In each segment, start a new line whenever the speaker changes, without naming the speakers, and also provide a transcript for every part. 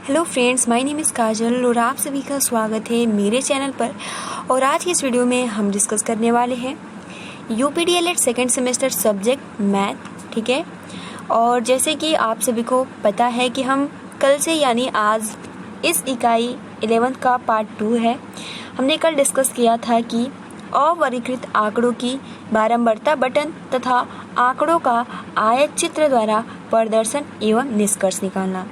Hello friends, my name is Kajal और आप सभी का स्वागत है मेरे चैनल पर। और आज की इस वीडियो में हम डिस्कस करने वाले हैं UPDLED second semester subject math. ठीक है, और जैसे कि आप सभी को पता है कि हम कल से यानी आज इस इकाई 11th का पार्ट 2 है। हमने कल डिस्कस किया था कि अवर्गीकृत आंकड़ों की बारंबारता बटन तथा आंकड़ों का आयत चित्र द्वारा प्रदर्शन एवं निष्कर्ष निकालना,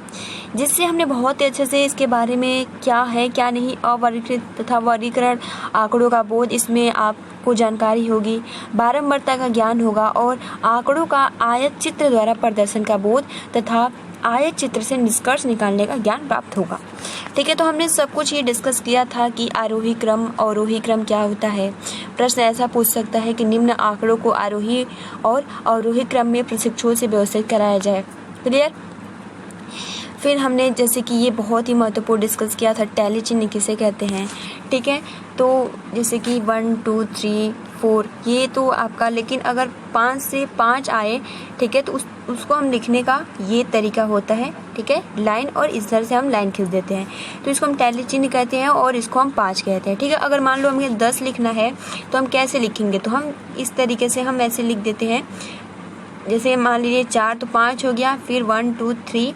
जिससे हमने बहुत ही अच्छे से इसके बारे में क्या है क्या नहीं, अवर्गीकृत तथा वर्गीकरण आंकड़ों का बोध, इसमें आपको जानकारी होगी, बारंबारता का ज्ञान होगा और आंकड़ों का आयत चित्र द्वारा प्रदर्शन का बोध तथा आयत चित्र से निष्कर्ष निकालने का ज्ञान प्राप्त होगा। ठीक है, तो हमने सब कुछ ये डिस्कस किया था कि आरोही क्रम अवरोही क्रम क्या होता है। प्रश्न ऐसा पूछ सकता है कि निम्न आंकड़ों को आरोही और अवरोही क्रम में प्रशिक्षुओं से व्यवस्थित कराया जाए। क्लियर। फिर हमने जैसे कि ये बहुत ही महत्वपूर्ण डिस्कस किया था, टैली चिन्ह किसे कहते हैं। ठीक है, तो जैसे कि 1 2 3 4 ये तो आपका, लेकिन अगर 5 से 5 आए, ठीक है, तो उसको हम लिखने का ये तरीका होता है। ठीक है, लाइन, और इस तरह से हम लाइन खींच देते हैं, तो इसको हम टैली चिन्ह कहते हैं और इसको हम 5 कहते हैं। ठीक है, अगर मान लो हमें 10 लिखना है तो हम कैसे लिखेंगे, तो हम इस तरीके से हम ऐसे लिख देते हैं। जैसे मान लीजिए 4 तो 5 हो गया, फिर 1 2 3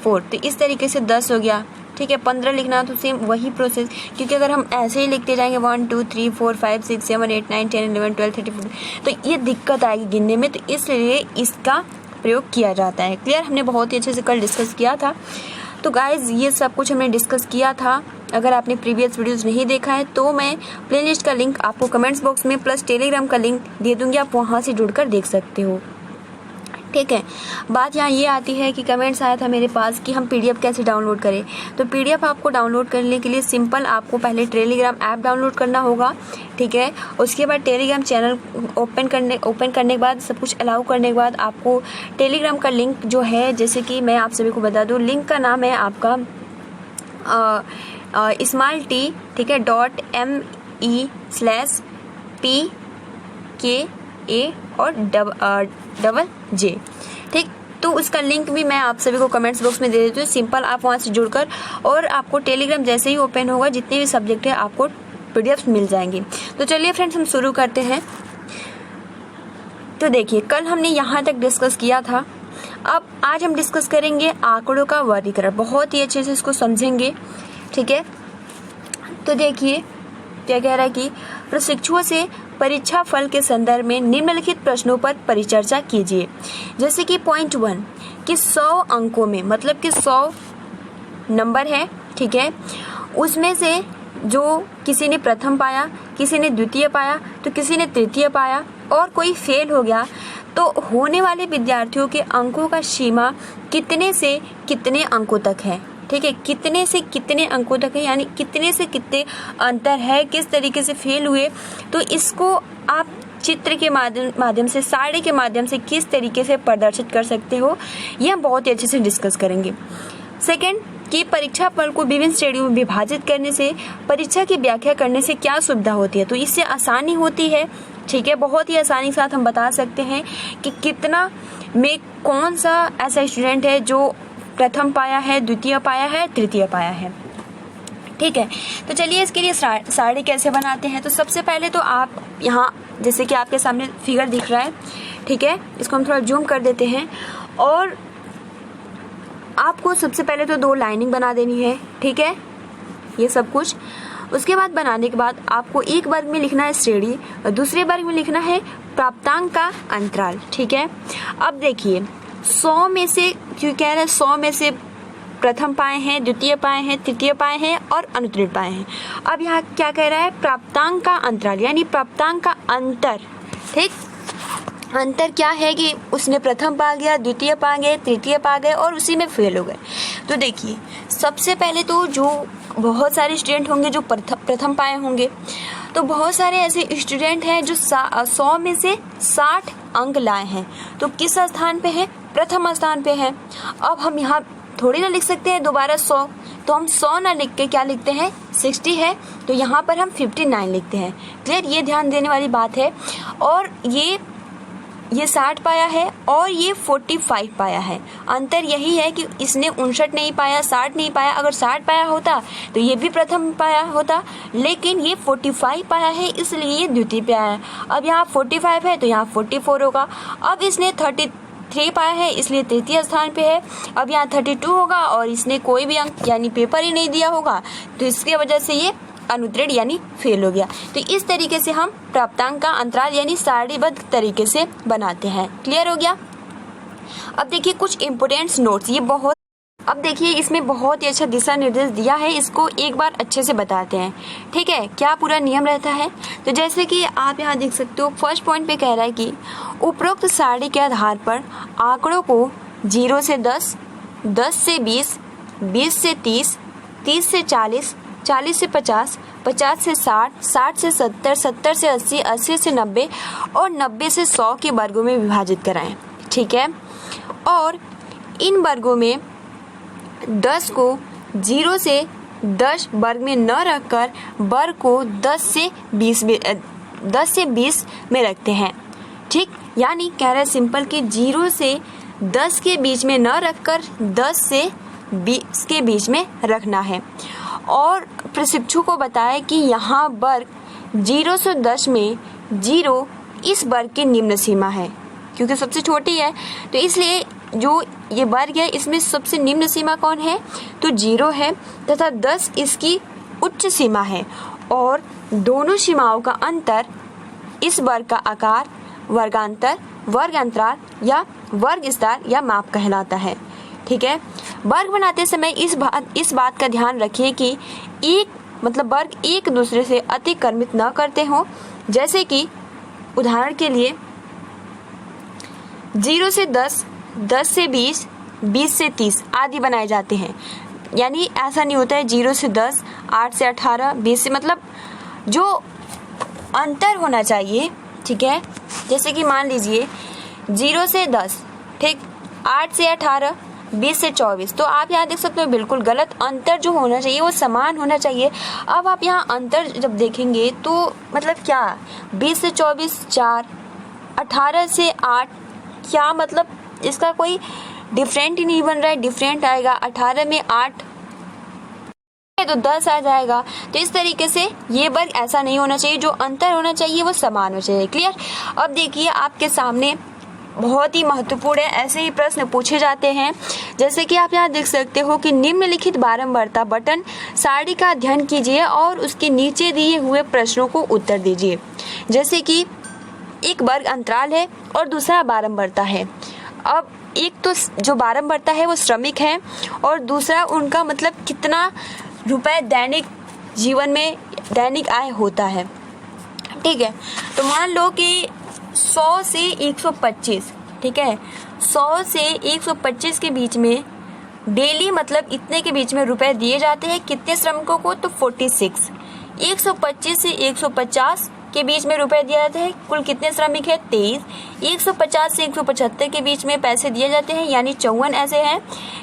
4, तो इस तरीके से 10 हो गया। ठीक है, 15 लिखना तो सेम वही प्रोसेस, क्योंकि अगर हम ऐसे ही लिखते जाएंगे 1 2 3 4 5 6 7 8 9 10 11 12 13 14, तो ये दिक्कत आएगी गिनने में, तो इसलिए इसका प्रयोग किया जाता है। क्लियर। हमने बहुत ही अच्छे से कल डिस्कस किया था। तो गाइज ये सब कुछ हमने डिस्कस किया था। अगर आपने प्रीवियस वीडियोस नहीं देखा है तो मैं प्लेलिस्ट का लिंक आपको कमेंट्स बॉक्स में प्लस टेलीग्राम का लिंक दे दूंगी, आप वहाँ से जुड़कर देख सकते हो। ठीक है, बात यहाँ ये आती है कि कमेंट्स आया था मेरे पास कि हम PDF कैसे डाउनलोड करें। तो PDF आपको डाउनलोड करने के लिए सिंपल आपको पहले टेलीग्राम ऐप डाउनलोड करना होगा। ठीक है, उसके बाद टेलीग्राम चैनल ओपन करने के बाद, सब कुछ अलाउ करने के बाद आपको टेलीग्राम का लिंक जो है, जैसे कि मैं आप सभी को बता दूँ, लिंक का नाम है आपका SMALT, ठीक है, .me/PKA और /J। ठीक, तो उसका लिंक भी मैं आप सभी को कमेंट्स बॉक्स में दे देती हूँ। सिंपल आप वहाँ से जुड़कर, और आपको टेलीग्राम जैसे ही ओपन होगा जितने भी सब्जेक्ट है आपको PDF मिल जाएंगे। तो चलिए फ्रेंड्स, हम शुरू करते हैं। तो देखिए, कल हमने यहाँ तक डिस्कस किया था। अब आज हम डिस्कस करेंगे आंकड़ों का वर्गीकरण, बहुत ही अच्छे से इसको समझेंगे। ठीक है, तो देखिए क्या कह रहा है कि प्रशिक्षुओं से परीक्षा फल के संदर्भ में निम्नलिखित प्रश्नों पर परिचर्चा कीजिए। जैसे कि पॉइंट 1 कि 100 अंकों में, मतलब कि 100 नंबर है, ठीक है, उसमें से जो किसी ने प्रथम पाया, किसी ने द्वितीय पाया, तो किसी ने तृतीय पाया, और कोई फेल हो गया, तो होने वाले विद्यार्थियों के अंकों का सीमा कितने से कितने अंकों तक है। ठीक है, कितने से कितने अंकों तक है, यानी कितने से कितने अंतर है, किस तरीके से फेल हुए, तो इसको आप चित्र के माध्यम से, सारणी के माध्यम से किस तरीके से प्रदर्शित कर सकते हो, यह हम बहुत ही अच्छे से डिस्कस करेंगे। सेकंड कि परीक्षा फल को विभिन्न श्रेणियों में विभाजित करने से परीक्षा की व्याख्या करने से क्या सुविधा होती है, तो इससे आसानी होती है। ठीक है, बहुत ही आसानी के साथ हम बता सकते हैं कि कितना में कौन सा ऐसा स्टूडेंट है जो प्रथम पाया है, द्वितीय पाया है, तृतीय पाया है। ठीक है, तो चलिए इसके लिए सारणी कैसे बनाते हैं। तो सबसे पहले तो आप यहाँ, जैसे कि आपके सामने फिगर दिख रहा है, ठीक है, इसको हम थोड़ा जूम कर देते हैं, और आपको सबसे पहले तो 2 लाइनिंग बना देनी है। ठीक है, ये सब कुछ उसके बाद बनाने के बाद आपको एक वर्ग में लिखना है श्रेणी और दूसरे वर्ग में लिखना है प्राप्तांक का अंतराल। ठीक है, अब देखिए 100 में से, क्यों कह रहे हैं 100 में से प्रथम पाए हैं, द्वितीय पाए हैं, तृतीय पाए हैं और अनुत्तीर्ण पाए हैं। अब यहाँ क्या कह रहा है, प्राप्तांक का अंतराल, यानी प्राप्तांक का अंतर। ठीक, अंतर क्या है कि उसने प्रथम पा गया, द्वितीय पा गए, तृतीय पा गए और उसी में फेल हो गए। तो देखिए, सबसे पहले तो जो बहुत सारे स्टूडेंट होंगे जो प्रथम पाए होंगे, तो बहुत सारे ऐसे स्टूडेंट हैं जो 100 में से 60 अंक लाए हैं, तो किस स्थान पे है, प्रथम स्थान पे है। अब हम यहाँ थोड़ी ना लिख सकते हैं दोबारा 100, तो हम 100 ना लिख के क्या लिखते हैं, 60 है, तो यहाँ पर हम 59 लिखते हैं। क्लियर, ये ध्यान देने वाली बात है। और ये ये 60 पाया है और ये 45 पाया है। अंतर यही है कि इसने 59 नहीं पाया, 60 नहीं पाया। अगर 60 पाया होता तो ये भी प्रथम पाया होता, लेकिन ये 45 पाया है इसलिए ये द्वितीय पाया है। अब यहाँ 45 है तो यहाँ 44 होगा। अब इसने 33 पाया है इसलिए तृतीय स्थान पे है। अब यहाँ 32 होगा और इसने कोई भी अंक यानी पेपर ही नहीं दिया होगा, तो इसकी वजह से ये अनुत्तीर्ण यानी फेल हो गया। तो इस तरीके से हम प्राप्तांक का अंतराल यानी सारणीबद्ध तरीके से बनाते हैं। क्लियर हो गया। अब देखिए कुछ इम्पोर्टेंट नोट्स, अब देखिए इसमें बहुत ही अच्छा दिशा निर्देश दिया है, इसको एक बार अच्छे से बताते हैं। ठीक है, क्या पूरा नियम रहता है। तो जैसे कि आप यहाँ देख सकते हो, फर्स्ट पॉइंट पे कह रहा है कि उपरोक्त सारणी के आधार पर आंकड़ों को 0 से 10, 10 से 20, 20 से 30, 30 से 40, 40 से 50, 50 से 60, 60 से 70, 70 से 80, 80 से 90 और 90 से 100 के वर्गों में विभाजित कराएं। ठीक है, और इन वर्गों में 10 को 0 से 10 वर्ग में न रखकर वर्ग को 10 से 20 में रखते हैं। ठीक, यानी कह रहे सिंपल कि 0 से 10 के बीच में न रखकर 10 से 20 के बीच में रखना है। और प्रशिक्षु को बताया कि यहाँ वर्ग 0 से 10 में 0 इस वर्ग की निम्न सीमा है, क्योंकि सबसे छोटी है तो इसलिए जो ये वर्ग है इसमें सबसे निम्न सीमा कौन है, तो 0 है, तथा 10 इसकी उच्च सीमा है। और दोनों सीमाओं का अंतर इस वर्ग का आकार, वर्गांतर, वर्ग अंतराल या वर्ग स्तर या माप कहलाता है। ठीक है, वर्ग बनाते समय इस बात का ध्यान रखिए कि वर्ग एक दूसरे से अतिक्रमित न करते हों। जैसे कि उदाहरण के लिए 0 से 10, 10 से 20, 20 से 30 आदि बनाए जाते हैं। यानी ऐसा नहीं होता है 0 से 10, 8 से 18, 20 से, मतलब जो अंतर होना चाहिए। ठीक है, जैसे कि मान लीजिए 0 से 10, ठीक, 8 से 18, 20 से 24, तो आप यहाँ देख सकते हो बिल्कुल गलत। अंतर जो होना चाहिए वो समान होना चाहिए। अब आप यहाँ अंतर जब देखेंगे तो मतलब क्या, 20 से 24 4, 18 से 8, क्या मतलब इसका कोई डिफरेंट ही नहीं बन रहा है। डिफरेंट आएगा 18 में 8 तो 10 आ जाएगा। तो इस तरीके से ये वर्ग ऐसा नहीं होना चाहिए, जो अंतर होना चाहिए वो समान होना चाहिए। क्लियर। अब देखिए आपके सामने बहुत ही महत्वपूर्ण है, ऐसे ही प्रश्न पूछे जाते हैं। जैसे कि आप यहाँ देख सकते हो कि निम्नलिखित बारंबारता बटन सारणी का अध्ययन कीजिए और उसके नीचे दिए हुए प्रश्नों को उत्तर दीजिए। जैसे कि एक वर्ग अंतराल है और दूसरा बारंबारता है। अब एक तो जो बारंबारता है वो श्रमिक है और दूसरा उनका मतलब कितना रुपए दैनिक जीवन में दैनिक आय होता है। ठीक है, तो मान लो कि 100 से 125, ठीक है, 100 से 125 के बीच में डेली मतलब इतने के बीच में रुपए दिए जाते हैं कितने श्रमिकों को, तो 46। 125 से 150 के बीच में रुपए दिए जाते हैं, कुल कितने श्रमिक है, 23। 150 से 175 के बीच में पैसे दिए जाते हैं यानी 54 ऐसे हैं।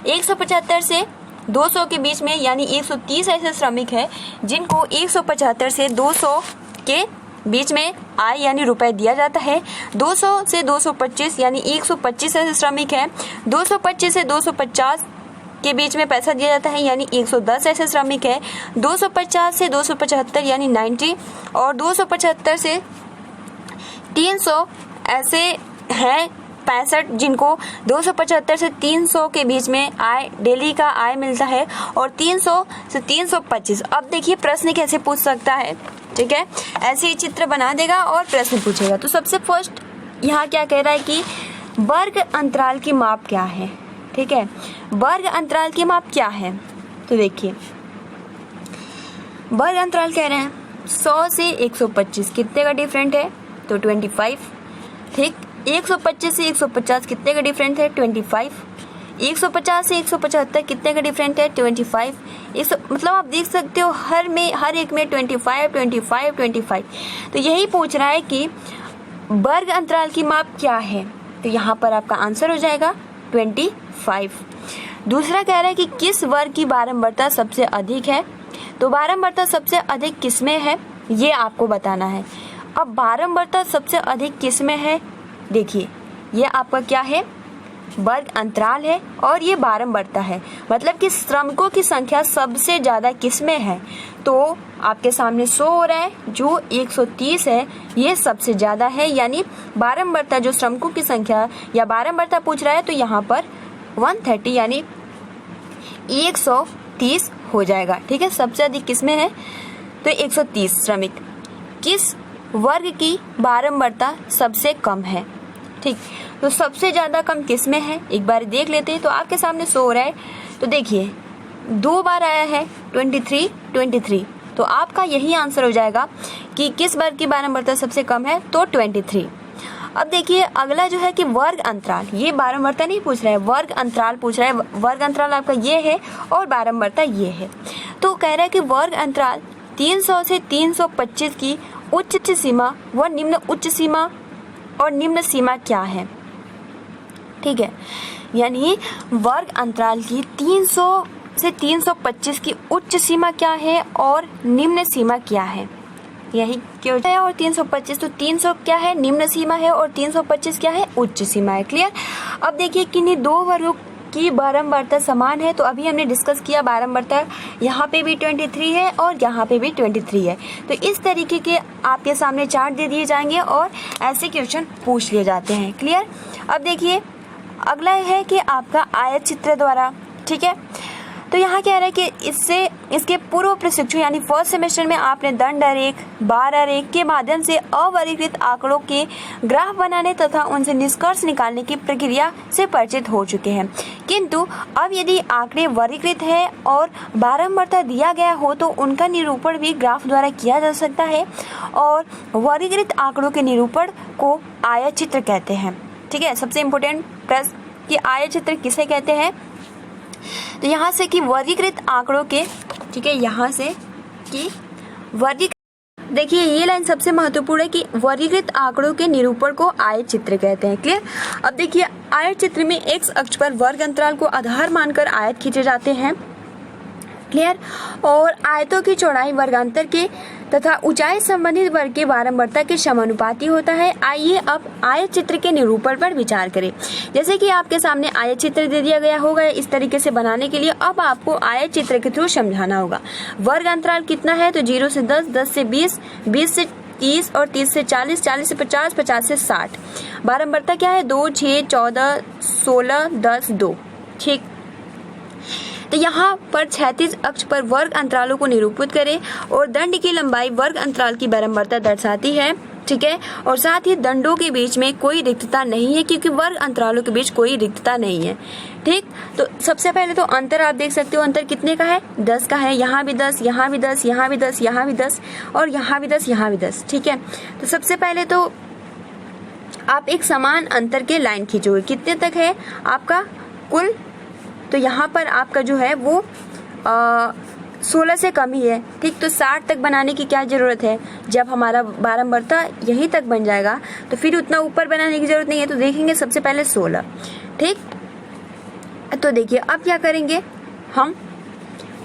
175 से 200 के बीच में यानी 130 ऐसे श्रमिक हैं जिनको 175 से 200 के बीच में आय यानी रुपए दिया जाता है। 200 से 225 यानी 125 ऐसे श्रमिक हैं। 225 से 250 के बीच में पैसा दिया जाता है यानी 110 ऐसे श्रमिक है। 250 से 275 यानी 90 और 275 से 300 ऐसे हैं 65 जिनको 275 से 300 के बीच में आय डेली का आय मिलता है और 300 से 325। अब देखिए प्रश्न कैसे पूछ सकता है। ठीक है, ऐसे ही चित्र बना देगा और प्रश्न पूछेगा। तो सबसे फर्स्ट यहाँ क्या कह रहा है कि वर्ग अंतराल की माप क्या है। ठीक है, वर्ग अंतराल की माप क्या है, तो देखिए वर्ग अंतराल कह रहे हैं 100 से 125 कितने का डिफरेंट है, तो 25। ठीक, 125 से 150 कितने का डिफरेंट है, 25। 150 से 175 कितने का डिफरेंट है, 25। मतलब आप देख सकते हो हर एक में 25 25 25। तो यही पूछ रहा है कि वर्ग अंतराल की माप क्या है, तो यहाँ पर आपका आंसर हो जाएगा 25। दूसरा कह रहा है कि किस वर्ग की बारंबारता सबसे अधिक है, तो बारंबारता सबसे अधिक किस में है ये आपको बताना है। अब बारंबारता सबसे अधिक किस में है देखिए ये आपका क्या है, वर्ग अंतराल है और ये बारंबारता है, मतलब कि श्रमिकों की संख्या सबसे ज़्यादा किसमें है, तो आपके सामने शो हो रहा है जो 130 है ये सबसे ज़्यादा है, यानी बारंबारता जो श्रमिकों की संख्या या बारंबारता पूछ रहा है तो यहाँ पर 130 यानी 130 हो जाएगा। ठीक है, सबसे अधिक किसमें है तो 130 श्रमिक। किस वर्ग की बारंबारता सबसे कम है, ठीक, तो सबसे ज़्यादा कम किस में है एक बार देख लेते हैं। तो आपके सामने शो हो रहा है, तो देखिए 2 बार आया है 23, तो आपका यही आंसर हो जाएगा कि किस वर्ग की बारंबारता सबसे कम है, तो 23। अब देखिए अगला जो है कि वर्ग अंतराल, ये बारंबारता नहीं पूछ रहा है, वर्ग अंतराल पूछ रहा है। वर्ग अंतराल आपका ये है और बारंबारता ये है। तो कह रहा है कि वर्ग अंतराल 300 से 325 की उच्च सीमा व निम्न उच्च सीमा और निम्न सीमा क्या है। ठीक है, यानी वर्ग अंतराल की 300 से 325 की उच्च सीमा क्या है और निम्न सीमा क्या है, यही क्यों है। और 325 तो 300 क्या है निम्न सीमा है और 325 क्या है उच्च सीमा है। क्लियर। अब देखिए किन्हीं दो वर्गों की बारंबारता समान है, तो अभी हमने डिस्कस किया बारंबारता यहाँ पे भी 23 है और यहाँ पे भी 23 है। तो इस तरीके के आपके सामने चार्ट दे दिए जाएंगे और ऐसे क्वेश्चन पूछ लिए जाते हैं। क्लियर। अब देखिए अगला है कि आपका आयत चित्र द्वारा, ठीक है, तो यहाँ कह रहा है कि इसके पूर्व प्रशिक्षु यानी फर्स्ट सेमेस्टर में आपने दंड आरेख, बार आरेख के माध्यम से अवर्गीकृत आंकड़ों के ग्राफ बनाने तथा उनसे निष्कर्ष निकालने की प्रक्रिया से परिचित हो चुके हैं। किंतु अब यदि आंकड़े वर्गीकृत है और बारंबारता दिया गया हो तो उनका निरूपण भी ग्राफ द्वारा किया जा सकता है और वर्गीकृत आंकड़ों के निरूपण को आयत चित्र कहते हैं। ठीक है, सबसे इम्पोर्टेंट प्रश्न कि आयत चित्र किसे कहते हैं। तो यहाँ से कि वर्गीकृत आंकड़ों के, ठीक है, यहाँ से कि वर्गीकृत, देखिए ये लाइन सबसे महत्वपूर्ण है कि वर्गीकृत आंकड़ों के निरूपण को आयत चित्र कहते हैं। क्लियर। अब देखिए आयत चित्र में एक्स अक्ष पर वर्ग अंतराल को आधार मानकर आयत खींचे जाते हैं। क्लियर। और आयतों की चौड़ाई वर्गांतर के तथा ऊंचाई संबंधित वर्ग के बारंबारता के समानुपाती होता है। आइए अब आयत चित्र के निरूपण पर विचार करें। जैसे कि आपके सामने आयत चित्र दे दिया गया होगा, इस तरीके से बनाने के लिए अब आपको आयत चित्र के थ्रू समझाना होगा। वर्ग अंतराल कितना है, तो 0 से 10, 10 से 20, 20 से 30 और 30 से 40, 40 से 50, 50 से 60। बारंबारता क्या है, 2, 6, 14, 16, 10, 2। ठीक। तो यहाँ पर क्षैतिज अक्ष पर वर्ग अंतरालों को निरूपित करें और दंड की लंबाई वर्ग अंतराल की बारंबारता दर्शाती है। ठीक है, और साथ ही दंडों के बीच में कोई रिक्तता नहीं है क्योंकि वर्ग अंतरालों के बीच कोई रिक्तता नहीं है। ठीक। तो सबसे पहले तो अंतर आप देख सकते हो, अंतर कितने का है, 10 का है। यहाँ भी 10, यहाँ भी 10, यहाँ भी 10, यहाँ भी 10 और यहाँ भी 10, यहाँ भी 10। ठीक है, तो सबसे पहले तो आप एक समान अंतर के लाइन खींचोगे, कितने तक है आपका कुल, तो यहाँ पर आपका जो है वो 16 से कम ही है। ठीक। तो 60 तक बनाने की क्या जरूरत है, जब हमारा बारंबारता यहीं तक बन जाएगा तो फिर उतना ऊपर बनाने की जरूरत नहीं है। तो देखेंगे सबसे पहले 16। ठीक। तो देखिए अब क्या करेंगे, हम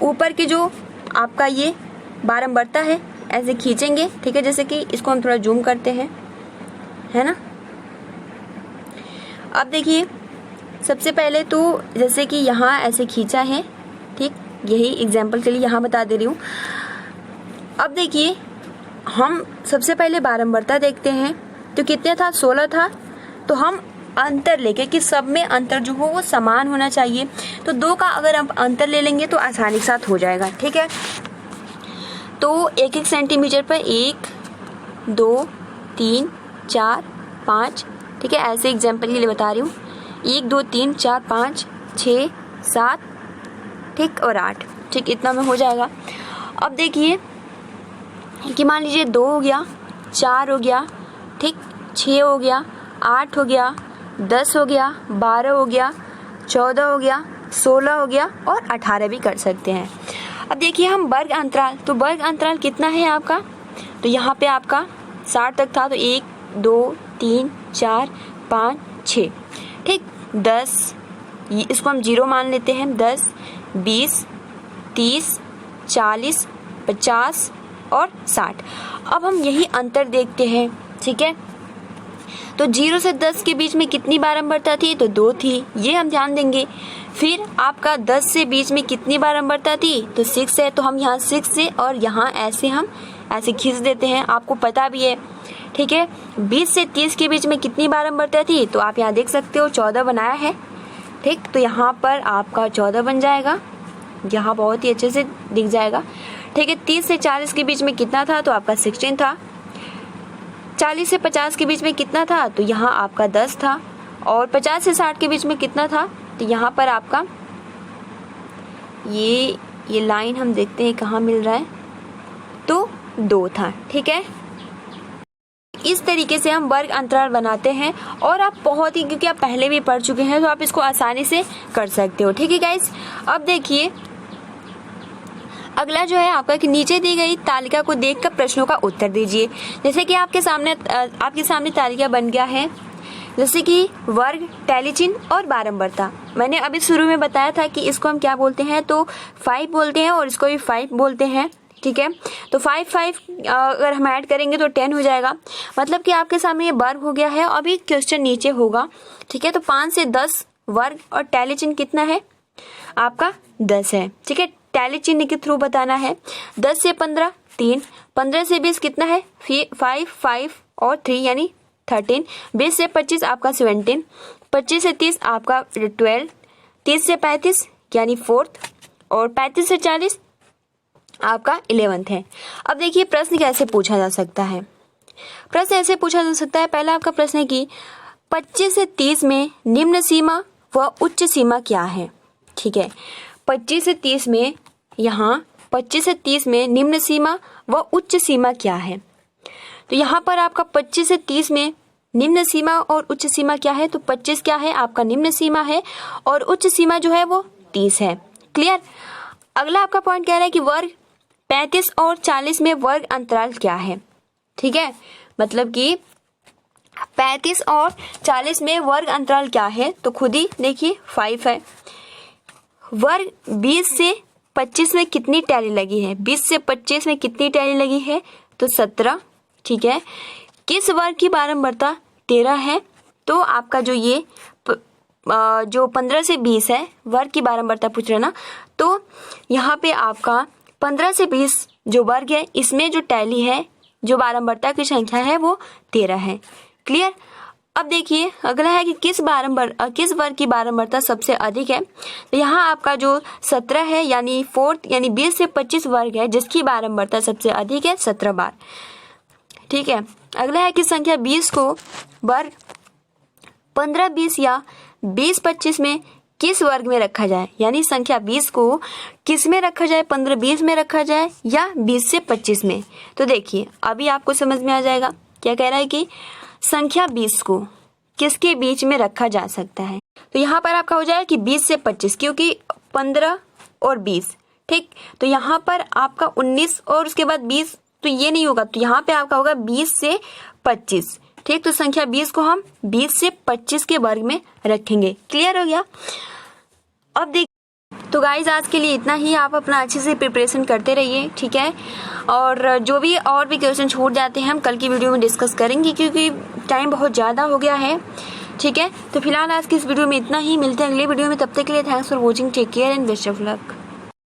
ऊपर की जो आपका ये बारंबारता है ऐसे खींचेंगे। ठीक है, जैसे कि इसको हम थोड़ा जूम करते हैं, है ना। अब देखिए सबसे पहले तो जैसे कि यहाँ ऐसे खींचा है, ठीक, यही एग्जाम्पल के लिए यहाँ बता दे रही हूँ। अब देखिए हम सबसे पहले बारंबारता देखते हैं, तो कितने था, 16 था। तो हम अंतर लेके कि सब में अंतर जो हो वो समान होना चाहिए, तो 2 का अगर हम अंतर ले लेंगे तो आसानी के साथ हो जाएगा। ठीक है, तो 1-1 सेंटीमीटर पर 1, 2, 3, 4, 5। ठीक है, ऐसे एग्जाम्पल के लिए बता रही हूँ। 1, 2, 3, 4, 5, 6, 7, ठीक, और 8। ठीक, इतना में हो जाएगा। अब देखिए कि मान लीजिए 2 हो गया, 4 हो गया, ठीक, 6 हो गया, 8 हो गया, 10 हो गया, 12 हो गया, 14 हो गया, 16 हो गया और 18 भी कर सकते हैं। अब देखिए हम वर्ग अंतराल, तो वर्ग अंतराल कितना है आपका, तो यहाँ पे आपका 60 तक था, तो 1, 2, 3, 4, 5, 6। ठीक, 10, इसको हम 0 मान लेते हैं। 10, 20, 30, 40, 50 और 60। अब हम यही अंतर देखते हैं। ठीक है, तो 0 से 10 के बीच में कितनी बारंबारता थी, तो 2 थी, ये हम ध्यान देंगे। फिर आपका 10 से बीच में कितनी बारंबारता थी, तो 6 है, तो हम यहाँ 6 से और यहाँ ऐसे हम ऐसे खींच देते हैं, आपको पता भी है, ठीक है। 20 से 30 के बीच में कितनी बारंबारता थी, तो आप यहाँ देख सकते हो 14 बनाया है, ठीक। तो यहाँ पर आपका 14 बन जाएगा, यहाँ बहुत ही अच्छे से दिख जाएगा, ठीक है। 30 से 40 के बीच में कितना था, तो आपका 16 था। 40 से 50 के बीच में कितना था, तो यहाँ आपका 10 था। और 50 से 60 के बीच में कितना था, तो यहाँ पर आपका ये लाइन हम देखते हैं कहाँ मिल रहा है, तो 2 था, ठीक है। इस तरीके से हम वर्ग अंतराल बनाते हैं और आप बहुत ही, क्योंकि आप पहले भी पढ़ चुके हैं तो आप इसको आसानी से कर सकते हो, ठीक है गाइस। अब देखिए अगला जो है आपका कि नीचे दी गई तालिका को देखकर प्रश्नों का उत्तर दीजिए। जैसे कि आपके सामने तालिका बन गया है, जैसे कि वर्ग, टेली चिन्ह और बारंबारता। मैंने अभी शुरू में बताया था कि इसको हम क्या बोलते हैं, तो 5 बोलते हैं और इसको भी 5 बोलते हैं, ठीक है। तो 5 अगर हम ऐड करेंगे तो 10 हो जाएगा, मतलब कि आपके सामने ये वर्ग हो गया है। अभी क्वेश्चन नीचे होगा, ठीक है। तो 5 से 10 वर्ग और टेली चिन्ह कितना है, आपका 10 है, ठीक है। टेली चिन्ह के थ्रू बताना है। 10 से 15 3, 15 से 20 कितना है, 5 और 3 यानी 13। 20 से 25 आपका 17, 25 से 30 आपका 12, 30 से 35 यानी 4th और 35 से 40 आपका 11th है। अब देखिए प्रश्न कैसे पूछा जा सकता है। प्रश्न ऐसे पूछा जा सकता है, पहला आपका प्रश्न है कि 25 से 30 में निम्न सीमा व उच्च सीमा क्या है, ठीक है। 25 से 30 में, यहाँ 25 से 30 में निम्न सीमा व उच्च सीमा क्या है, तो यहाँ पर आपका 25 से 30 में निम्न सीमा और उच्च सीमा क्या है, तो 25 क्या है, आपका निम्न सीमा है और उच्च सीमा जो है वो 30 है। क्लियर। अगला आपका पॉइंट कह रहा है कि वर्ग 35 और 40 में वर्ग अंतराल क्या है, ठीक है। मतलब कि 35 और 40 में वर्ग अंतराल क्या है, तो खुद ही देखिए 5 है। वर्ग 20 से 25 में कितनी टैली लगी है, 20 से 25 में कितनी टैली लगी है, तो 17, ठीक है। किस वर्ग की बारंबारता 13 है, तो आपका जो ये जो 15 से 20 है वर्ग की बारंबारता पूछ रहे ना, तो यहाँ पे आपका 15 से 20 जो वर्ग है इसमें जो टैली है, जो बारंबारता की संख्या है वो 13 है। क्लियर। अब देखिए अगला है कि किस वर्ग की बारंबारता सबसे अधिक है, तो यहाँ आपका जो 17 है यानी 4th यानी 20 से 25 वर्ग है जिसकी बारंबारता सबसे अधिक है 17 बार, ठीक है। अगला है कि संख्या 20 को वर्ग 15 20 या 20 25 में किस वर्ग में रखा जाए, यानी संख्या 20 को किस में रखा जाए, 15 20 में रखा जाए या 20 से 25 में। तो देखिए अभी आपको समझ में आ जाएगा क्या कह रहा है कि संख्या 20 को किसके बीच में रखा जा सकता है, तो यहाँ पर आपका हो जाएगा कि 20 से 25, क्योंकि 15 और 20, ठीक। तो यहाँ पर आपका 19 और उसके बाद 20, तो ये नहीं होगा, तो यहाँ पे आपका होगा 20 से 25, ठीक। तो संख्या 20 को हम 20 से 25 के वर्ग में रखेंगे। क्लियर हो गया। अब देख तो गाइज आज के लिए इतना ही, आप अपना अच्छे से प्रिपरेशन करते रहिए, ठीक है। और जो भी और भी क्वेश्चन छूट जाते हैं हम कल की वीडियो में डिस्कस करेंगे, क्योंकि टाइम बहुत ज़्यादा हो गया है, ठीक है। तो फिलहाल आज की इस वीडियो में इतना ही, मिलते हैं अगले वीडियो में, तब तक के लिए thanks for watching, take care and best of luck.